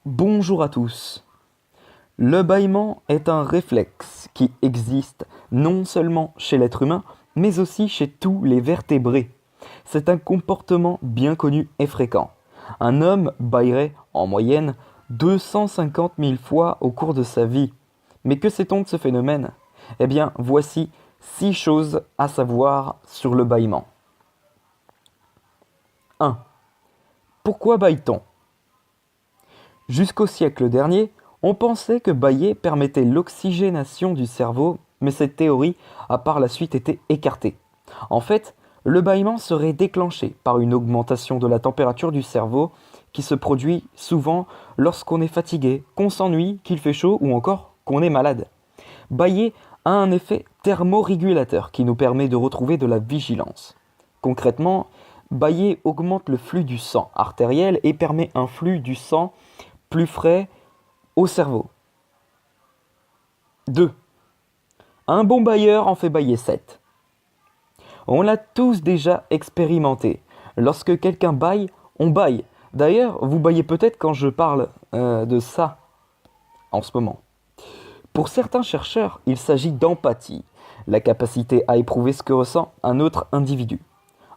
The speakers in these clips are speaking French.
Bonjour à tous. Le bâillement est un réflexe qui existe non seulement chez l'être humain, mais aussi chez tous les vertébrés. C'est un comportement bien connu et fréquent. Un homme bâillerait en moyenne 250 000 fois au cours de sa vie. Mais que sait-on de ce phénomène? Eh bien, voici 6 choses à savoir sur le bâillement. 1. Pourquoi bâille-t-on? Jusqu'au siècle dernier, on pensait que bâiller permettait l'oxygénation du cerveau, mais cette théorie a par la suite été écartée. En fait, le bâillement serait déclenché par une augmentation de la température du cerveau qui se produit souvent lorsqu'on est fatigué, qu'on s'ennuie, qu'il fait chaud ou encore qu'on est malade. Bâiller a un effet thermorégulateur qui nous permet de retrouver de la vigilance. Concrètement, bâiller augmente le flux du sang artériel et permet un flux du sang plus frais au cerveau. 2. Un bon bailleur en fait bailler 7. On l'a tous déjà expérimenté. Lorsque quelqu'un bâille, on bâille. D'ailleurs, vous bâillez peut-être quand je parle de ça en ce moment. Pour certains chercheurs, il s'agit d'empathie, la capacité à éprouver ce que ressent un autre individu.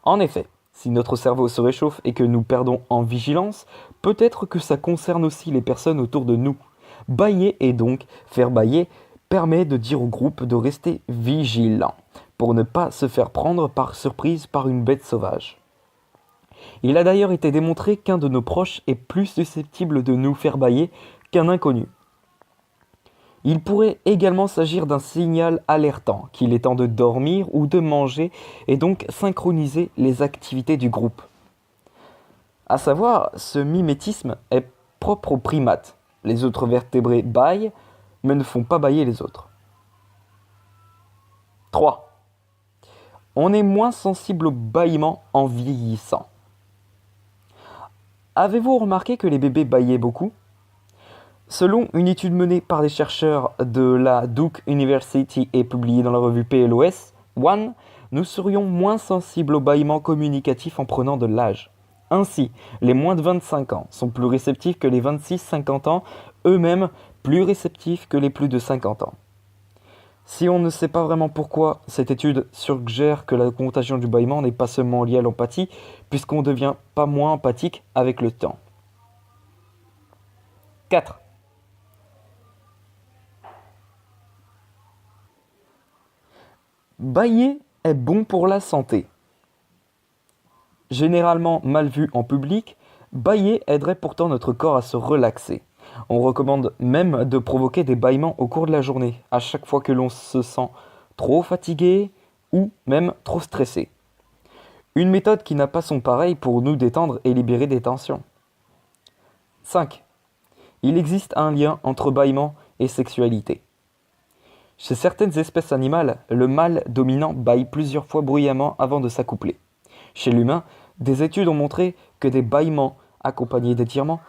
En effet, si notre cerveau se réchauffe et que nous perdons en vigilance, peut-être que ça concerne aussi les personnes autour de nous. Bâiller et donc faire bâiller permet de dire au groupe de rester vigilant pour ne pas se faire prendre par surprise par une bête sauvage. Il a d'ailleurs été démontré qu'un de nos proches est plus susceptible de nous faire bâiller qu'un inconnu. Il pourrait également s'agir d'un signal alertant qu'il est temps de dormir ou de manger et donc synchroniser les activités du groupe. À savoir, ce mimétisme est propre aux primates. Les autres vertébrés bâillent, mais ne font pas bâiller les autres. 3. On est moins sensible au bâillement en vieillissant. Avez-vous remarqué que les bébés bâillaient beaucoup? Selon une étude menée par des chercheurs de la Duke University et publiée dans la revue PLOS One, nous serions moins sensibles au bâillement communicatif en prenant de l'âge. Ainsi, les moins de 25 ans sont plus réceptifs que les 26-50 ans, eux-mêmes plus réceptifs que les plus de 50 ans. Si on ne sait pas vraiment pourquoi, cette étude suggère que la contagion du bâillement n'est pas seulement liée à l'empathie, puisqu'on ne devient pas moins empathique avec le temps. 4. Bâiller est bon pour la santé. Généralement mal vu en public, bâiller aiderait pourtant notre corps à se relaxer. On recommande même de provoquer des bâillements au cours de la journée, à chaque fois que l'on se sent trop fatigué ou même trop stressé. Une méthode qui n'a pas son pareil pour nous détendre et libérer des tensions. 5. Il existe un lien entre bâillement et sexualité. Chez certaines espèces animales, le mâle dominant bâille plusieurs fois bruyamment avant de s'accoupler. Chez l'humain, des études ont montré que des bâillements accompagnés d'étirements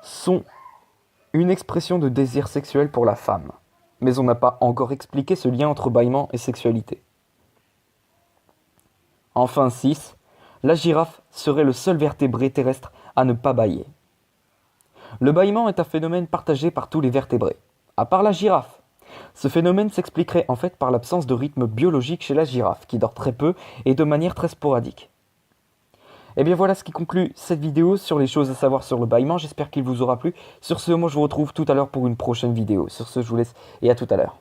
sont une expression de désir sexuel pour la femme. Mais on n'a pas encore expliqué ce lien entre bâillement et sexualité. Enfin 6. La girafe serait le seul vertébré terrestre à ne pas bâiller. Le bâillement est un phénomène partagé par tous les vertébrés, à part la girafe. Ce phénomène s'expliquerait en fait par l'absence de rythme biologique chez la girafe, qui dort très peu et de manière très sporadique. Et bien voilà ce qui conclut cette vidéo sur les choses à savoir sur le bâillement. J'espère qu'il vous aura plu. Sur ce, moi je vous retrouve tout à l'heure pour une prochaine vidéo. Sur ce, je vous laisse et à tout à l'heure.